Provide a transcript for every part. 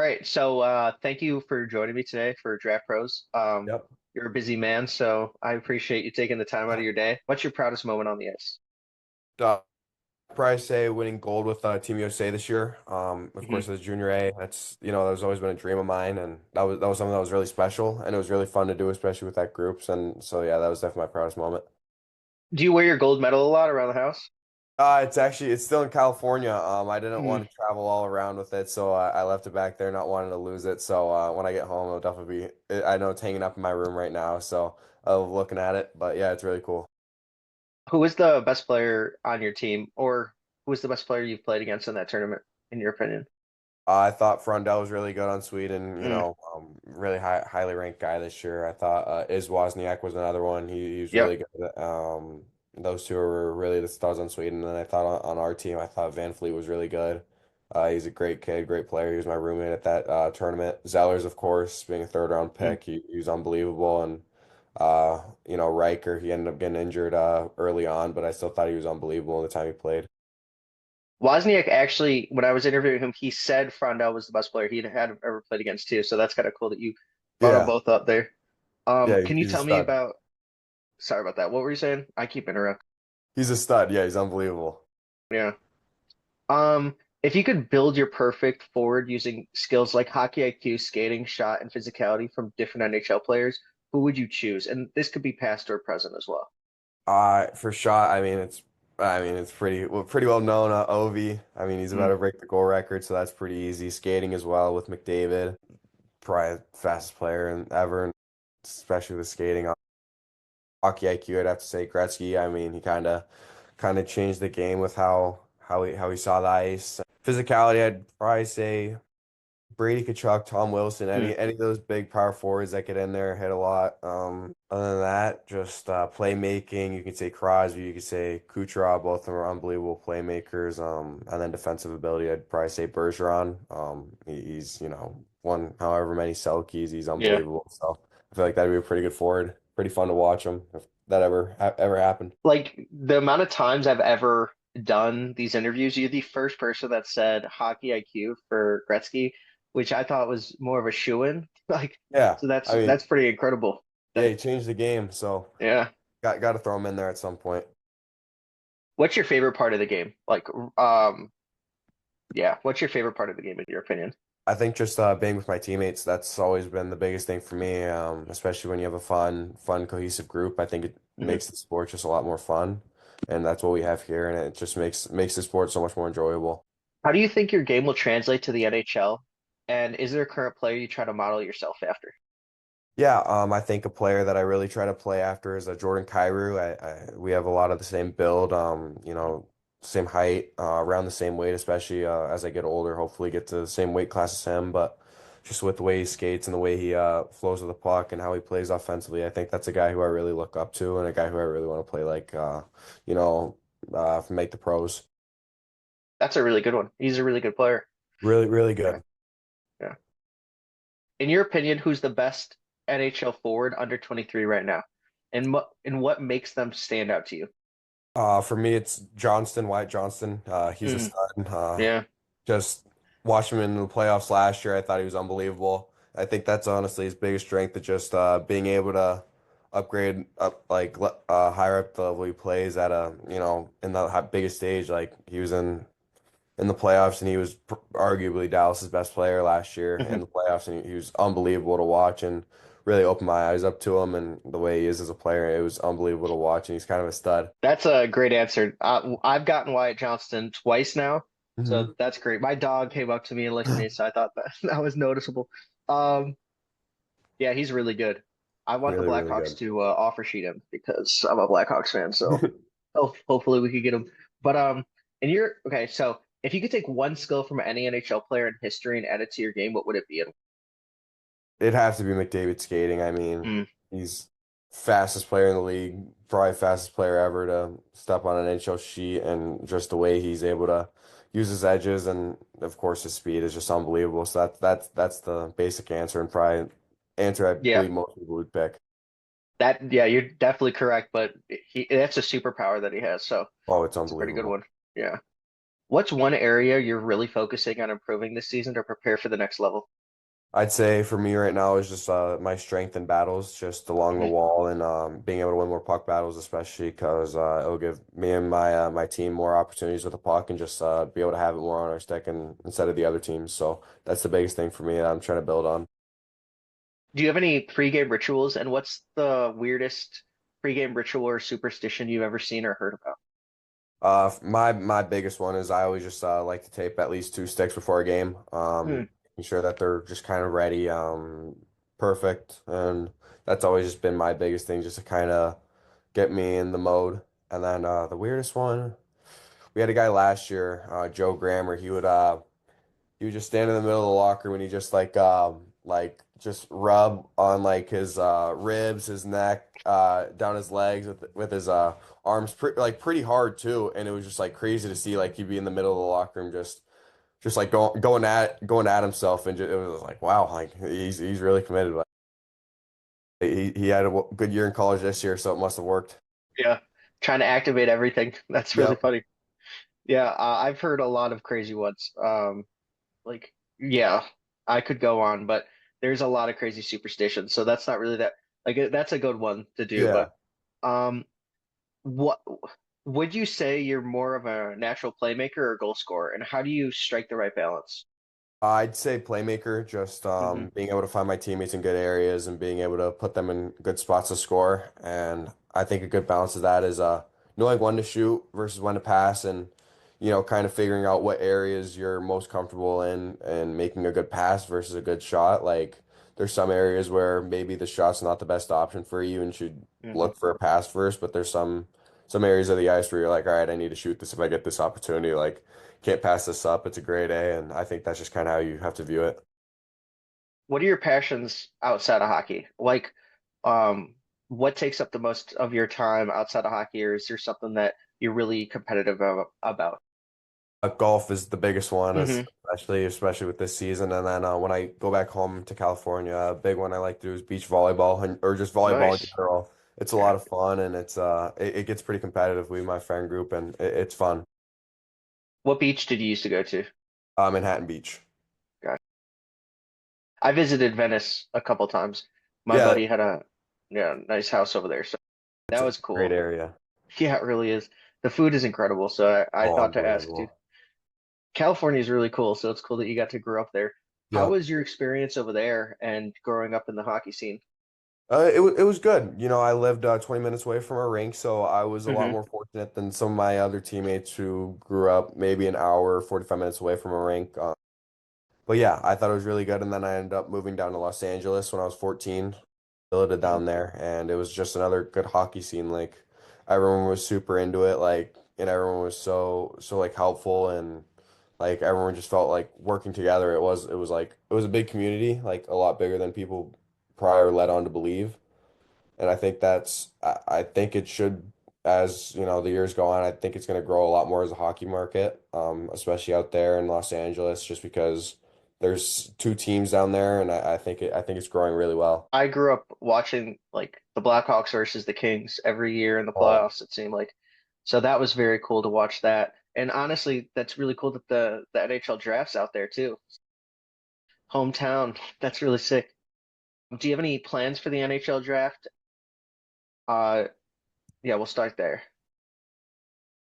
right. So thank you for joining me today for Draft Pros. Yep. You're a busy man, so I appreciate you taking the time out of your day. What's your proudest moment on the ice? Uh, Probably say winning gold with Team USA this year. Of Hmm. course, as junior A, that was always been a dream of mine, and that was something that was really special, and it was really fun to do, especially with that groups. And so, yeah, that was definitely my proudest moment. Do you wear your gold medal a lot around the house? It's still in California. I didn't Mm. want to travel all around with it, so I left it back there, not wanting to lose it. So when I get home, it'll definitely be. I know it's hanging up in my room right now, so looking at it. But yeah, it's really cool. Who is the best player on your team, or who is the best player you've played against in that tournament, in your opinion? I thought Frondell was really good on Sweden, Mm. really highly ranked guy this year. I thought Iz Wozniak was another one. He was Yep. really good. Those two were really the stars on Sweden. And I thought on our team, I thought Van Fleet was really good. He's a great kid, great player. He was my roommate at that tournament. Zellers, of course, being a third round Mm. pick, he was unbelievable. And Riker, he ended up getting injured early on, but I still thought he was unbelievable in the time he played. Wozniak actually, when I was interviewing him, he said Frondell was the best player he'd ever played against too. So that's kind of cool that you brought them Yeah, both up there. yeah, Can you he's a tell me stud. about? Sorry about that. What were you saying? I keep interrupting. He's a stud. Yeah, he's unbelievable. Yeah. If you could build your perfect forward using skills like hockey IQ, skating, shot, and physicality from different NHL players, who would you choose? And this could be past or present as well. For shot, it's pretty well known. Ovi, he's about Mm. to break the goal record, so that's pretty easy. Skating as well with McDavid, probably the fastest player ever, and especially with skating. Hockey IQ, I'd have to say Gretzky. He kind of changed the game with how he saw the ice. Physicality, I'd probably say Brady Kachuk, Tom Wilson, Mm. any of those big power forwards that get in there hit a lot. Other than that, just playmaking. You can say Crosby, you could say Kucherov. Both of them are unbelievable playmakers. And then defensive ability, I'd probably say Bergeron. He's won however many Selkies. He's Yeah. unbelievable. So I feel like that'd be a pretty good forward. Pretty fun to watch him if that ever happened. Like the amount of times I've ever done these interviews, you're the first person that said hockey IQ for Gretzky, which I thought was more of a shoo-in. Like, Yeah, so that's pretty incredible. yeah, That he changed the game, so yeah. got to throw him in there at some point. What's your favorite part of the game? Yeah, what's your favorite part of the game in your opinion? I think just being with my teammates, that's always been the biggest thing for me, especially when you have a fun, cohesive group. I think it Mhm. makes the sport just a lot more fun, and that's what we have here, and it just makes the sport so much more enjoyable. How do you think your game will translate to the NHL? And is there a current player you try to model yourself after? Yeah, I think a player that I really try to play after is Jordan Kyrou. We have a lot of the same build, same height, around the same weight, especially as I get older, hopefully get to the same weight class as him. But just with the way he skates and the way he flows with the puck and how he plays offensively, I think that's a guy who I really look up to and a guy who I really want to play like, you know, make the pros. That's a really good one. He's a really good player. Really, really Yeah, good. yeah. In your opinion, who's the best NHL forward under 23 right now? And what makes them stand out to you? For me, it's Johnston, Wyatt Johnston. He's a Mm, stud. yeah. Just watch him in the playoffs last year. I thought he was unbelievable. I think that's honestly his biggest strength, is just being able to upgrade up higher up the level he plays at in the biggest stage. Like he was in the playoffs and he was arguably Dallas's best player last year in Mhm. the playoffs, and he was unbelievable to watch and really opened my eyes up to him and the way he is as a player. It was unbelievable to watch, and he's kind of a stud. That's a great answer. I've gotten Wyatt Johnston twice now, so Hmm. that's great. My dog came up to me and licked me, so I thought that that was noticeable. Um, yeah, he's really good. I want the Really, really Blackhawks good. to offer sheet him because I'm a Blackhawks fan. So hopefully we could get him. But and you're okay. So if you could take one skill from any NHL player in history and add it to your game, what would it be? It has to be McDavid skating. Mm, He's fastest player in the league, probably fastest player ever to step on an NHL sheet, and just the way he's able to use his edges and of course his speed is just unbelievable. So that's the basic answer, and probably answer I yeah, believe most people would pick. yeah, you're definitely correct. But that's a superpower that he has. So Oh, it's it's a pretty good unbelievable. one. Yeah. What's one area you're really focusing on improving this season to prepare for the next level? I'd say for me right now is just my strength in battles, just along the Mhm. wall, and being able to win more puck battles, especially because it'll give me and my team more opportunities with the puck, and just be able to have it more on our stick and instead of the other teams. So that's the biggest thing for me that I'm trying to build on. Do you have any pregame rituals, and what's the weirdest pregame ritual or superstition you've ever seen or heard about? My biggest one is I always just like to tape at least two sticks before a game, Hmm. making sure that they're just kind of ready, perfect, and that's always just been my biggest thing, just to kind of get me in the mode. And then the weirdest one, we had a guy last year, Joe Grammer. He would just stand in the middle of the locker room and he just like just rub on like his ribs, his neck, down his legs with his arms pretty hard too. And it was just like crazy to see like he'd be in the middle of the locker room just like going at himself, and it was like wow, like he's really committed. But he had a good year in college this year, so it must have worked. Yeah, trying to activate everything. That's really Yep. funny. Yeah, I've heard a lot of crazy ones. Yeah, I could go on, but there's a lot of crazy superstitions. So that's not really that like that's a good one to do. But Yeah. um, what would you say you're more of a natural playmaker or goal scorer, and how do you strike the right balance? I'd say playmaker, just Hmm. being able to find my teammates in good areas and being able to put them in good spots to score. And I think a good balance of that is knowing when to shoot versus when to pass, and kind of figuring out what areas you're most comfortable in and making a good pass versus a good shot. Like there's some areas where maybe the shot's not the best option for you and should Hmm. look for a pass first, but there's some areas of the ice where you're like, all right, I need to shoot this if I get this opportunity. Like can't pass this up. It's a grade A, and I think that's just kind of how you have to view it. What are your passions outside of hockey? Like, um, what takes up the most of your time outside of hockey, or is there something that you're really competitive about? Golf is the biggest one, Hmm. especially with this season. And then when I go back home to California, a big one I like to do is beach volleyball or just volleyball in Nice. general. It's a Yeah. lot of fun, and it gets pretty competitive. We, my friend group, and it's fun. What beach did you used to go to? Manhattan Beach. God. I visited Venice a couple times. My Yeah, buddy had a yeah, nice house over there, so that it's a was great cool. area. Yeah, it really is. The food is incredible, so I Oh, thought to ask too. unbelievable. California is really cool, so it's cool that you got to grow up there. How Yep. was your experience over there and growing up in the hockey scene? It was good. I lived 20 minutes away from a rink, so I was a lot Hmm. more fortunate than some of my other teammates who grew up maybe an hour, 45 minutes away from a rink. But yeah, I thought it was really good, and then I ended up moving down to Los Angeles when I was 14, billeted Hmm. down there, and it was just another good hockey scene. Like everyone was super into it, like, and everyone was so like helpful, and like everyone just felt like working together. It was a big community, like a lot bigger than people prior led on to believe. And I think it should, as the years go on, I think it's going to grow a lot more as a hockey market, especially out there in Los Angeles, just because there's two teams down there, and I think it's growing really well. I grew up watching like the Blackhawks versus the Kings every year in the Oh, playoffs, it seemed like. So that was very cool to watch that. And honestly, that's really cool that the NHL draft's out there too. Hometown. That's really sick. Do you have any plans for the NHL draft? Uh, yeah, we'll start there.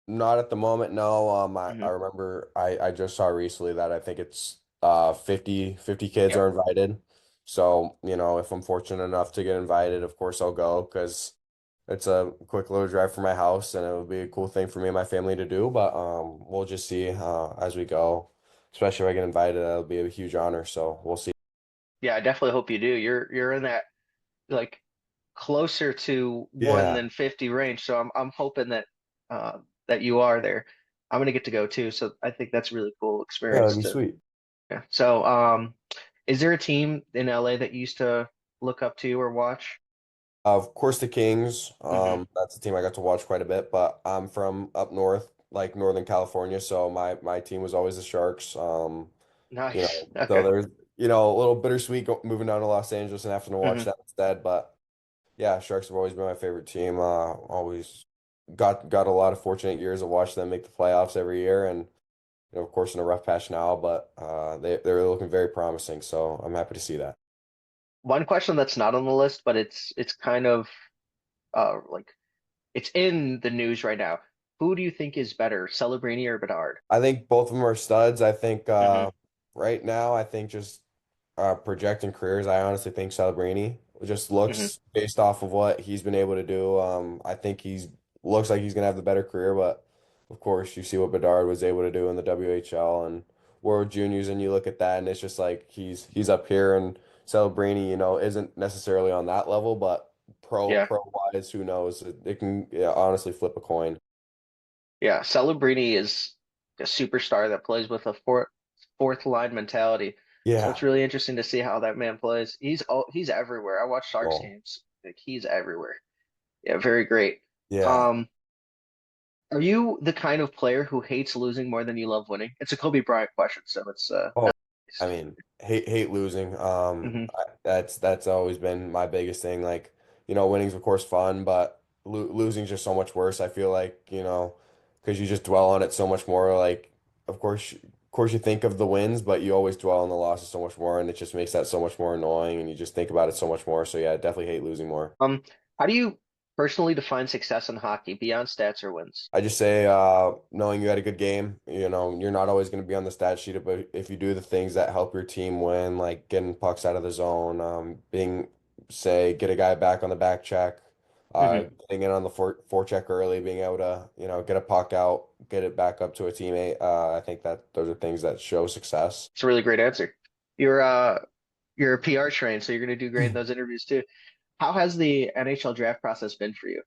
not at the moment, no. I Hmm. remember I just saw recently that I think it's 50 kids Yep. are invited. So, if I'm fortunate enough to get invited, of course I'll go because it's a quick little drive from my house, and it would be a cool thing for me and my family to do. But we'll just see as we go. Especially if I get invited, that'll be a huge honor. So we'll see. Yeah, I definitely hope you do. You're in that like closer to one Yeah, than 50 range, so I'm hoping that you are there. I'm gonna get to go too, so I think that's a really cool yeah, that'd experience be to sweet. yeah. So is there a team in LA that you used to look up to or watch? Of course, the Kings. Hmm. That's a team I got to watch quite a bit. But I'm from up north, like Northern California, so my team was always the Sharks. Nice. So Okay. there's a little bittersweet moving down to Los Angeles and having to watch Hmm. that instead. But yeah, Sharks have always been my favorite team. Always got a lot of fortunate years of watching them make the playoffs every year, and of course, in a rough patch now, but they're looking very promising. So I'm happy to see that. One question that's not on the list, but it's kind of like it's in the news right now. Who do you think is better, Celebrini or Bedard? I think both of them are studs. I think Hmm. right now, I think just projecting careers, I honestly think Celebrini just Hmm. looks based off of what he's been able to do. I think he's looks like he's gonna have the better career, but of course, you see what Bedard was able to do in the WHL and World Juniors, and you look at that, and it's just like he's up here, and Celebrini, isn't necessarily on that level, but Yeah, pro wise, who knows? It can, yeah, honestly flip a coin. yeah. Celebrini is a superstar that plays with a fourth line mentality. So it's Yeah. really interesting to see how that man plays. He's everywhere. I watch Sharks Well, games. Like he's everywhere. Yeah, very great. yeah. Um, are you the kind of player who hates losing more than you love winning? It's a Kobe Bryant question, so it's Oh, I mean, hate losing. hmm That's always been my biggest thing. Like, winning's of course fun, but losing's just so much worse. I feel like, because you just dwell on it so much more. Like, of course, you think of the wins, but you always dwell on the losses so much more, and it just makes that so much more annoying, and you just think about it so much more. So yeah, I definitely hate losing more. Um, how do you personally define success in hockey beyond stats or wins? I just say, knowing you had a good game, you're not always going to be on the stat sheet, but if you do the things that help your team win, like getting pucks out of the zone, say, get a guy back on the back check, Hmm. getting in on the forecheck early, being able to, get a puck out, get it back up to a teammate. I think that those are things that show success. It's a really great answer. You're uh you're a PR trained, so you're gonna do great in those interviews too. How has the NHL draft process been for you?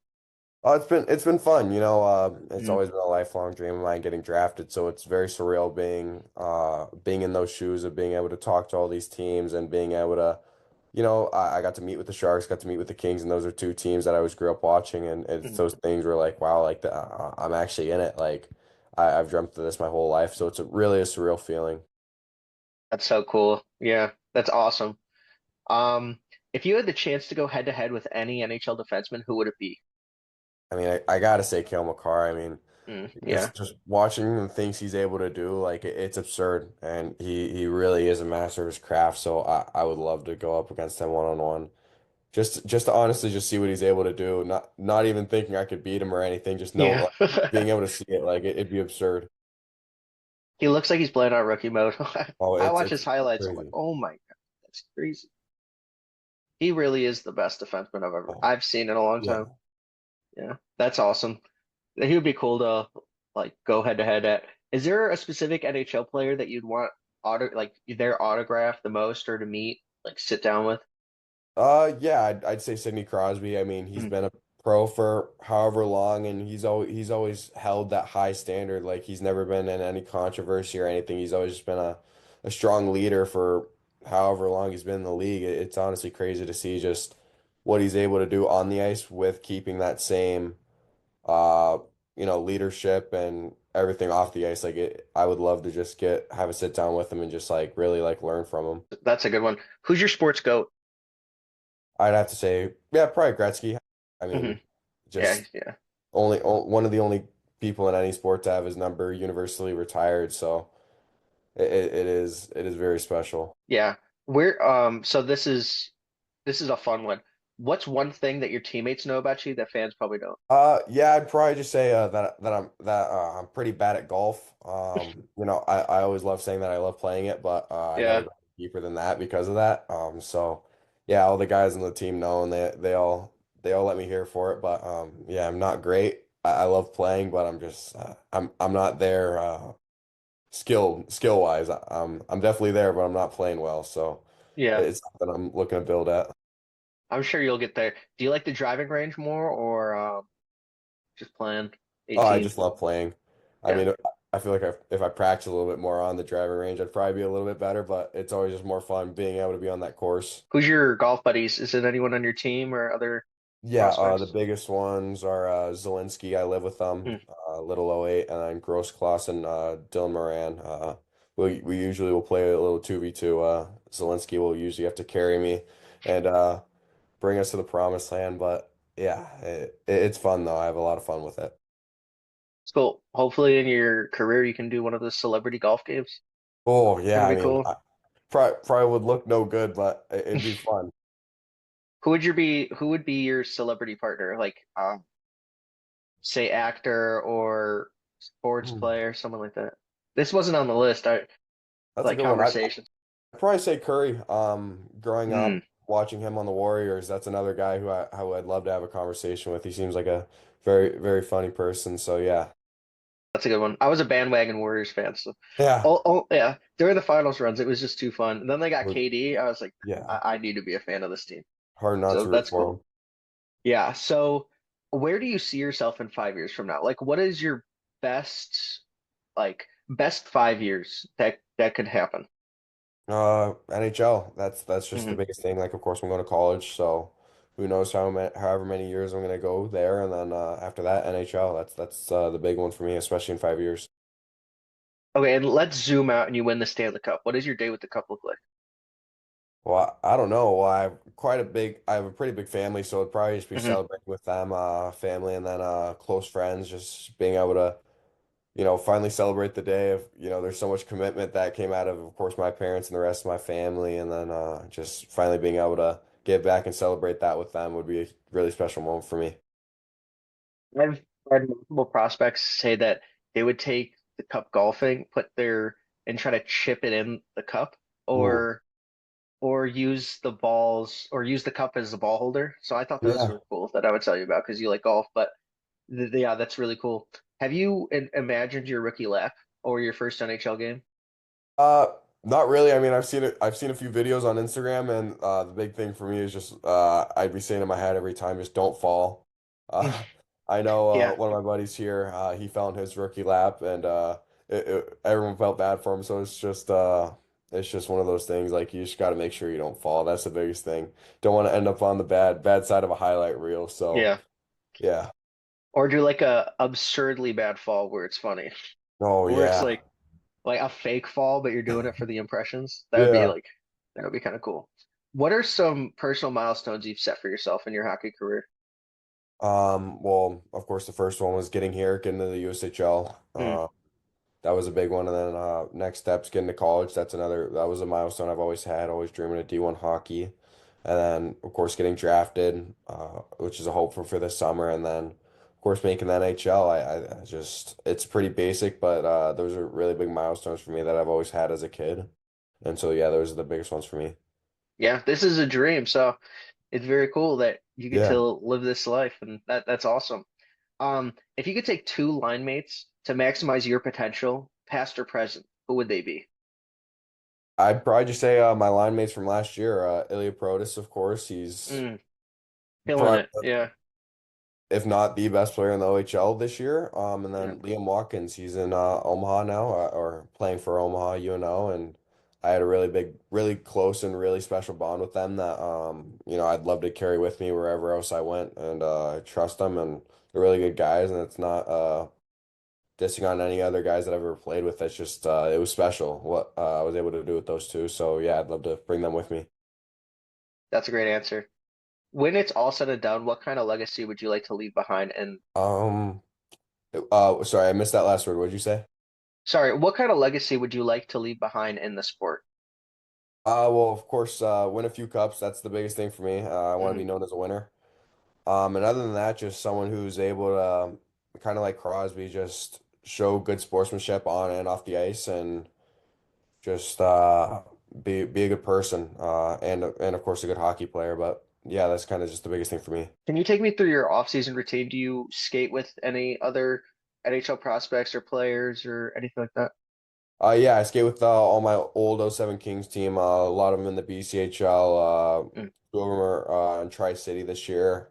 Oh, it's been fun, it's Mm. always been a lifelong dream of mine getting drafted, so it's very surreal being in those shoes of being able to talk to all these teams and being able to, I got to meet with the Sharks, got to meet with the Kings, and those are two teams that I always grew up watching, and it's Mhm. those things where like, wow, like I'm actually in it, like I've dreamt of this my whole life, so it's really a surreal feeling. That's so cool. Yeah, that's awesome. Um, if you had the chance to go head to head with any NHL defenseman, who would it be? I mean, I gotta say Cale Makar. I mean, Yeah. just watching the things he's able to do, like it's absurd, and he really is a master of his craft. So I would love to go up against him one on one, just to honestly just see what he's able to do. Not even thinking I could beat him or anything. Just know Yeah. like being able to see it, like it'd be absurd. He looks like he's playing on rookie mode. Oh, I it's watch his it's highlights. I'm like, crazy. oh my God, that's crazy. He really is the best defenseman Oh, I've seen in a long time. yeah. Yeah, that's awesome. He would be cool to like go head to head at. Is there a specific NHL player that you'd want their autograph the most or to meet, like sit down with? Yeah, I'd say Sidney Crosby. I mean, he's Mm, been a pro for however long, and he's always held that high standard. Like he's never been in any controversy or anything. He's always just been a strong leader for however long he's been in the league. It's honestly crazy to see just what he's able to do on the ice with keeping that same uh leadership and everything off the ice. Like I would love to just have a sit down with him and just like really like learn from him. that's a good one. Who's your sports goat? I'd have to say, yeah, probably Gretzky. I Hmm. mean, Yeah, just yeah, one of the only people in any sport to have his number universally retired. So it is very special. yeah. So this is a fun one. What's one thing that your teammates know about you that fans probably don't? Yeah, I'd probably just say that I'm pretty bad at golf. I always love saying that I love playing it, but I never Yeah, go deeper than that because of that. So yeah, all the guys on the team know, and they all let me hear for it. But yeah, I'm not great. I love playing, but I'm not there skill wise. I'm definitely there, but I'm not playing well. So yeah. it's something I'm looking to build at. I'm sure you'll get there. Do you like the driving range more or just playing Oh, I 18? just love playing. I Yeah. mean, I feel like if I practice a little bit more on the driving range, I'd probably be a little bit better, but it's always just more fun being able to be on that course. Who's your golf buddies? Is it anyone on your team or other Yeah, the prospects? biggest ones are Zelensky. I live with them, Hmm. Little O 08, and then Grossclass and Dylan Moran. We usually will play a little 2v2. Zelensky will usually have to carry me and bring us to the promised land, but yeah, it's fun though. I have a lot of fun with it. So hopefully in your career you can do one of the celebrity golf games. Oh That yeah, could I be mean, cool. probably would look no good, but it'd be fun. Who would be your celebrity partner? Like say actor or sports Hmm. player, someone like that. This wasn't on the list. I That's a like good one. conversations. I'd probably say Curry. Growing Hmm, up watching him on the Warriors, that's another guy who I'd love to have a conversation with. He seems like a very funny person. So yeah, that's a good one. I was a bandwagon Warriors fan, so yeah, yeah. During the finals runs, it was just too fun. And then they got would KD. I was like, yeah, I need to be a fan of this team. hard not So to root that's for cool. him. Yeah. So where do you see yourself in 5 years from now? Like, what is your best, best 5 years that could happen? NHL. That's just the Hmm. biggest thing. Like, of course, I'm going to college, so who knows however many years I'm going to go there, and then after that, NHL. That's the big one for me, especially in 5 years. Okay, and let's zoom out and you win the Stanley Cup. What does your day with the cup look like? Well, I don't know. Well, I have a pretty big family, so it'd probably just be Hmm. celebrating with them, family, and then close friends, just being able to, finally celebrate the day of, there's so much commitment that came out of course, my parents and the rest of my family, and then just finally being able to give back and celebrate that with them would be a really special moment for me. I've read multiple prospects say that they would take the cup golfing, and try to chip it in the cup, Ooh, or use the cup as the ball holder. So I thought those yeah. were cool that I would tell you about because you like golf. But yeah, that's really cool. Have you imagined your rookie lap or your first NHL game? Not really. I mean, I've seen it. I've seen a few videos on Instagram, and the big thing for me is just I'd be saying in my head every time, just don't fall. Uh, I know Yeah, one of my buddies here, he fell in his rookie lap, and everyone felt bad for him. So it's just one of those things. Like you just got to make sure you don't fall. That's the biggest thing. Don't want to end up on the bad side of a highlight reel. So yeah. yeah. Or do like a absurdly bad fall where it's funny, Oh where it's yeah. like a fake fall, but you're doing it for the impressions. Yeah. That would be kind of cool. What are some personal milestones you've set for yourself in your hockey career? Well, of course, the first one was getting here, getting to the USHL. Mm. That was a big one. And then next steps, getting to college. That was a milestone I've always had, always dreaming of D1 hockey. And then, of course, getting drafted, which is a hope for this summer. And then, of course, making the NHL. I just, it's pretty basic, but those are really big milestones for me that I've always had as a kid. And so, yeah, those are the biggest ones for me. Yeah, this is a dream, so it's very cool that you get Yeah. to live this life, and that's awesome. If you could take two line mates to maximize your potential, past or present, who would they be? I'd probably just say my line mates from last year, Ilya Proudest, of course. He's Mm, killing probably it. Yeah, if not the best player in the OHL this year. And yeah. then Liam Watkins, he's in Omaha now, or playing for Omaha, and I had a really close and really special bond with them that I'd love to carry with me wherever else I went, and I trust them, and they're really good guys, and it's not dissing on any other guys that I've ever played with. It's just it was special what I was able to do with those two. So yeah, I'd love to bring them with me. That's a great answer. When it's all said and done, what kind of legacy would you like to leave behind? And Um, sorry, I missed that last word. What'd you say? sorry, what kind of legacy would you like to leave behind in the sport? Well, of course, win a few cups. That's the biggest thing for me. I want to Hmm. be known as a winner. And other than that, just someone who's able to, kind of like Crosby, just show good sportsmanship on and off the ice, and just be a good person, and of course a good hockey player. But yeah, that's kind of just the biggest thing for me. Can you take me through your off-season routine? Do you skate with any other NHL prospects or players or anything like that? Yeah, I skate with all my old '07 Kings team. A lot of them in the BCHL. Mm. Two of them are in Tri-City this year.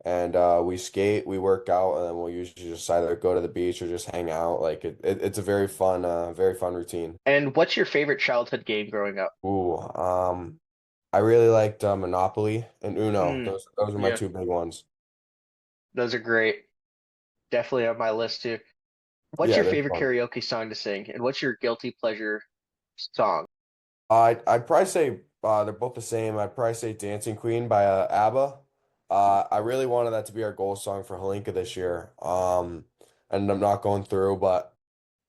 And we skate, we work out, and then we'll usually just either go to the beach or just hang out. Like it's a very fun routine. And what's your favorite childhood game growing up? Ooh, I really liked Monopoly and Uno. Mm. Those are my Yeah, two big ones. those are great. Definitely on my list too. What's Yeah, your they're favorite fun. karaoke song to sing? And what's your guilty pleasure song? I'd probably say they're both the same. I'd probably say Dancing Queen by ABBA. I really wanted that to be our goal song for Halinka this year. ended up not going through, but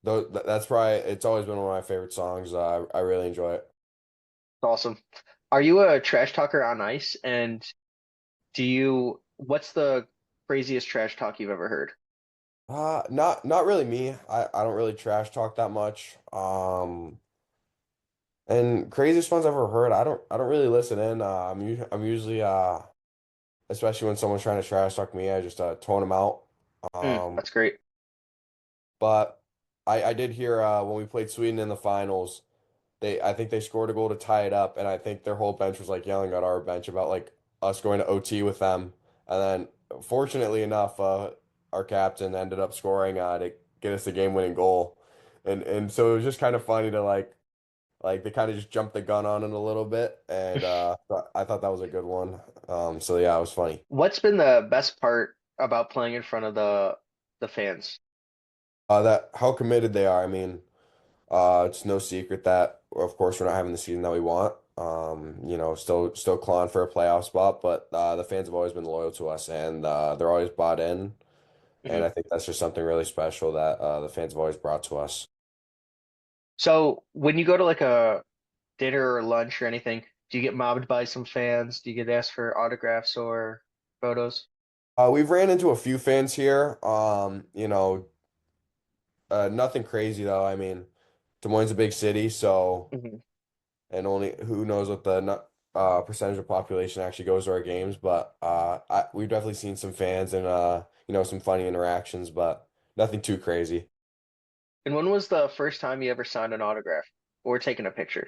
that's probably it's always been one of my favorite songs. I really enjoy it. Awesome. Are you a trash talker on ice? And what's the craziest trash talk you've ever heard? Not really me. I don't really trash talk that much. And craziest ones I've ever heard, I don't really listen in. I'm usually especially when someone's trying to trash talk me, I just tone them out. Um, That's great. but I did hear when we played Sweden in the finals, I think they scored a goal to tie it up, and I think their whole bench was like yelling at our bench about like us going to OT with them. And then fortunately enough, our captain ended up scoring to get us the game-winning goal. And so it was just kind of funny to like they kind of just jumped the gun on it a little bit, and I thought that was a good one. So yeah, it was funny. What's been the best part about playing in front of the fans? That how committed they are. I mean, it's no secret that, of course, we're not having the season that we want. Still clawing for a playoff spot, but the fans have always been loyal to us, and they're always bought in. And Mhm. I think that's just something really special that the fans have always brought to us. So when you go to like a dinner or lunch or anything, do you get mobbed by some fans? Do you get asked for autographs or photos? We've ran into a few fans here. Nothing crazy though. I mean, Des Moines is a big city, so Mhm. and only who knows what the percentage of population actually goes to our games. But we've definitely seen some fans and some funny interactions, but nothing too crazy. And when was the first time you ever signed an autograph or taken a picture?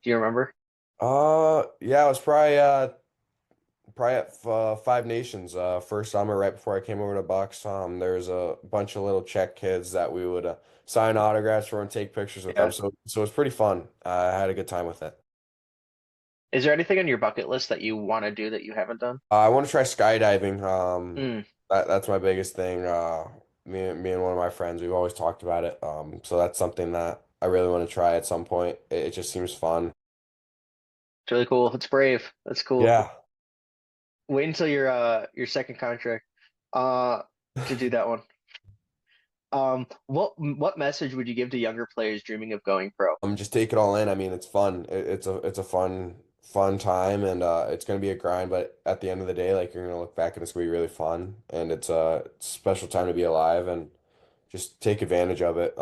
Do you remember? Yeah, it was probably at Five Nations first summer right before I came over to Bucks. There's a bunch of little Czech kids that we would sign autographs for and take pictures with them. Yeah. So it's pretty fun. I had a good time with it. Is there anything on your bucket list that you want to do that you haven't done? I want to try skydiving. Mm. That's my biggest thing. Me and one of my friends, we've always talked about it. So that's something that I really want to try at some point. It just seems fun. It's really cool. It's brave. That's cool. Yeah. Wait until your second contract uh to do that one. What message would you give to younger players dreaming of going pro? Just take it all in. I mean, it's fun. It's a fun time, and it's gonna be a grind. But at the end of the day, like you're gonna look back and it's gonna be really fun, and it's a special time to be alive, and just take advantage of it.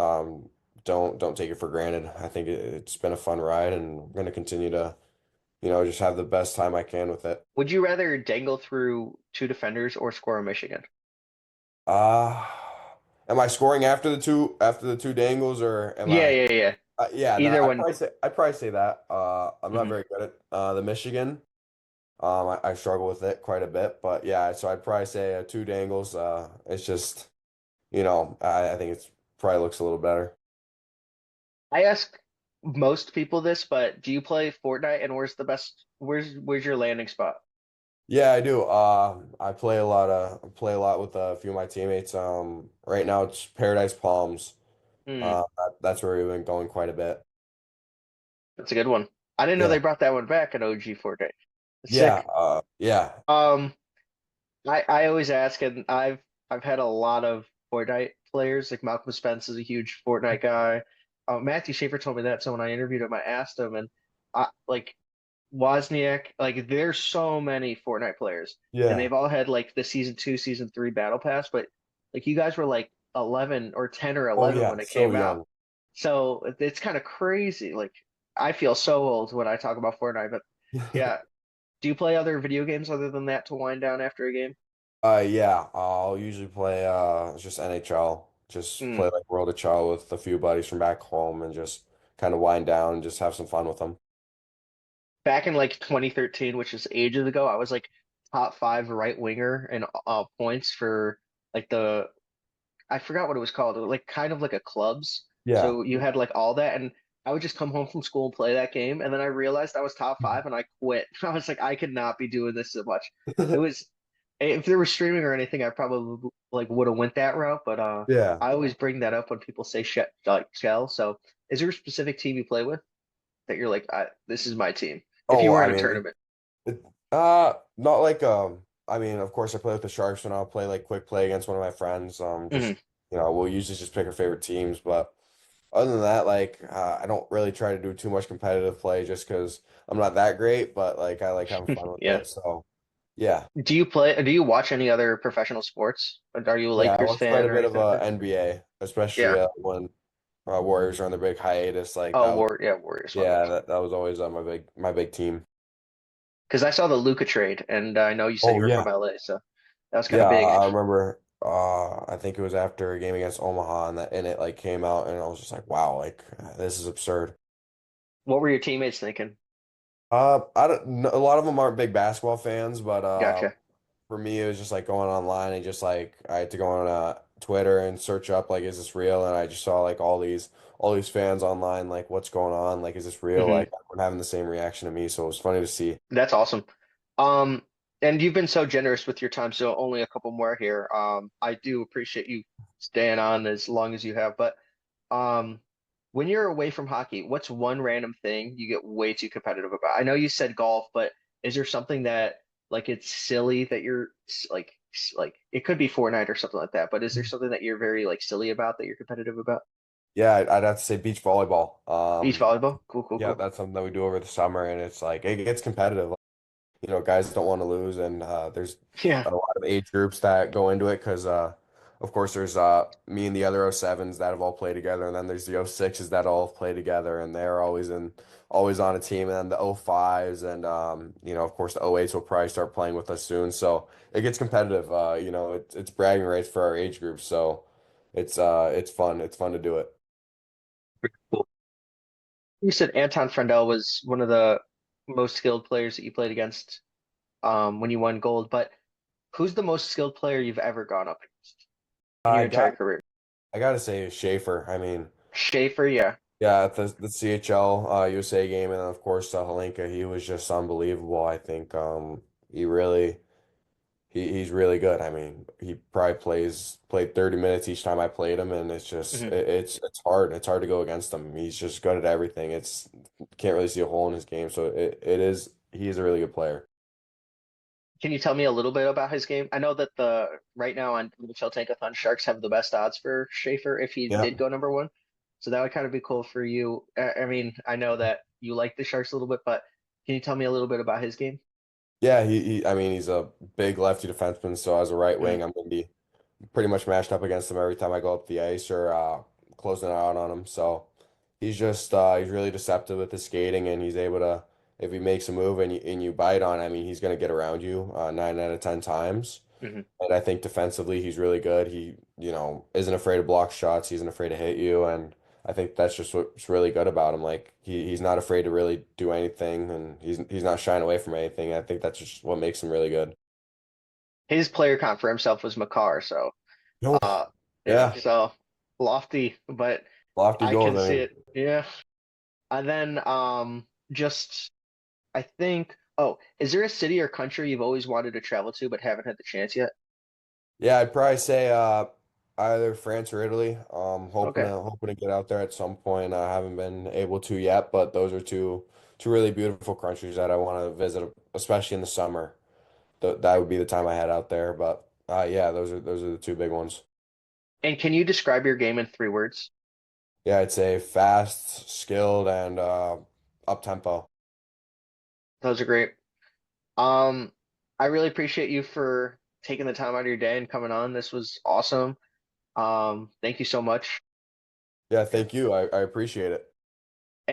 Don't take it for granted. I think it's been a fun ride, and I'm gonna continue to just have the best time I can with it. Would you rather dangle through two defenders or score a Michigan? Uh, am I scoring after the two dangles, or am Yeah, I? yeah, yeah. Yeah, no, Either one. I'd probably say that. I'm not Mhm. very good at the Michigan. I struggle with it quite a bit, but yeah, so I'd probably say two dangles. It's just I think it's probably looks a little better. I ask most people this, but do you play Fortnite and where's your landing spot? Yeah, I do. I play a lot with a few of my teammates. Right now it's Paradise Palms. Hmm, That's where we've been going quite a bit. that's a good one. I didn't know Yeah. they brought that one back in OG Fortnite. Yeah, Sick. yeah. Um, I always ask, and I've had a lot of Fortnite players. Like Malcolm Spence is a huge Fortnite guy. Matthew Schaefer told me that, so when I interviewed him, I asked him, and like Wozniak, like there's so many Fortnite players, and Yeah. they've all had like the season two, season three battle pass, but like you guys were like 11 or 10 or Oh 11 yeah, when it so came out, young. so it's kind of crazy. Like I feel so old when I talk about Fortnite, but yeah. Do you play other video games other than that to wind down after a game? Yeah, I'll usually play just NHL. Just Hmm. play like World of Chow with a few buddies from back home and just kind of wind down and just have some fun with them. Back in like 2013, which is ages ago, I was like top five right winger in points for like I forgot what it was called. It was like kind of like a clubs. Yeah. So you had like all that, and I would just come home from school and play that game, and then I realized I was top five, and I quit. I was like, I could not be doing this so much. It was if there was streaming or anything, I probably like would have went that route, but Yeah. I always bring that up when people say shit like shell. So is there a specific team you play with that you're like, this is my team? If you Oh, were I in a mean, tournament. not like I mean, of course I play with the Sharks and I'll play like quick play against one of my friends. Hmm. we'll usually just pick our favorite teams. But other than that, like I don't really try to do too much competitive play just because I'm not that great, but like I like having fun with Yeah. it. So yeah. Do you watch any other professional sports? Are you a Yeah, I Lakers watch quite fan a or bit of anything like that? NBA, especially Yeah. when Warriors are on their big hiatus. Like Oh, that was, Warriors. My bad. yeah, that was always my big team. Because I saw the Luca trade, and I know you said Oh you were from yeah, LA, so that was kind yeah. of big. I remember. I think it was after a game against Omaha, and it like came out, and I was just like, wow, like this is absurd. What were your teammates thinking? I don't. A lot of them aren't big basketball fans, but Gotcha. for me, it was just like going online and just like I had to go on Twitter and search up like, is this real? And I just saw like all these fans online, like, what's going on? Like, is this real? Hmm. Like, everyone having the same reaction to me, so it was funny to see. That's awesome. Um, and you've been so generous with your time, so only a couple more here. I do appreciate you staying on as long as you have, but um, when you're away from hockey, what's one random thing you get way too competitive about? I know you said golf, but is there something that like it's silly that you're like it could be Fortnite or something like that, but is there something that you're very like silly about that you're competitive about? Yeah, I'd have to say beach volleyball. Beach volleyball? Cool, cool, Yeah, cool. that's something that we do over the summer, and it's like it gets competitive. Guys don't want to lose, and there's Yeah. a lot of age groups that go into it because, of course, there's me and the other O7s that have all played together, and then there's the O6s that all play together, and they're always on a team, and then the O5s, and of course, the O8s will probably start playing with us soon, so it gets competitive. It's bragging rights for our age group, so it's fun. It's fun to do it. Cool. You said Anton Frendel was one of the most skilled players that you played against when you won gold, but who's the most skilled player you've ever gone up against in your I entire got career? I gotta say Schaefer. I mean. Schaefer, yeah. Yeah, at the CHL USA game, and then of course Halinka, he was just unbelievable. I think he really he's really good. I mean, he probably played 30 minutes each time I played him, and it's just Hmm. it's hard. It's hard to go against him. He's just good at everything. It's can't really see a hole in his game. So he is a really good player. Can you tell me a little bit about his game? I know that the right now on NHL Tankathon, Sharks have the best odds for Schaefer if he Yeah. did go number one. So that would kind of be cool for you. I mean, I know that you like the Sharks a little bit, but can you tell me a little bit about his game? Yeah, I mean, he's a big lefty defenseman, so as a right Mm, wing, I'm gonna be pretty much matched up against him every time I go up the ice or closing out on him. So he's really deceptive with his skating, and he's able to, if he makes a move and you bite on, I mean, he's gonna get around you 9 out of 10 times. mhm. And I think defensively, he's really good. He, isn't afraid to block shots. He isn't afraid to hit you, and I think that's just what's really good about him. Like he's not afraid to really do anything, and he's not shying away from anything. I think that's just what makes him really good. His player comp for himself was Makar, so No. uh yeah, Yeah, so lofty, but lofty I goals. can I see mean, it. Yeah. And then just I think is there a city or country you've always wanted to travel to but haven't had the chance yet? yeah, I'd probably say either France or Italy. Hoping Okay. to hoping to get out there at some point. I haven't been able to yet, but those are two really beautiful countries that I want to visit, especially in the summer. That would be the time I head out there. But yeah, those are the two big ones. And can you describe your game in 3 words? Yeah, I'd say fast, skilled, and up tempo. Those are great. Um, I really appreciate you for taking the time out of your day and coming on. This was awesome. Thank you so much. Yeah, Yeah. thank you. I appreciate it.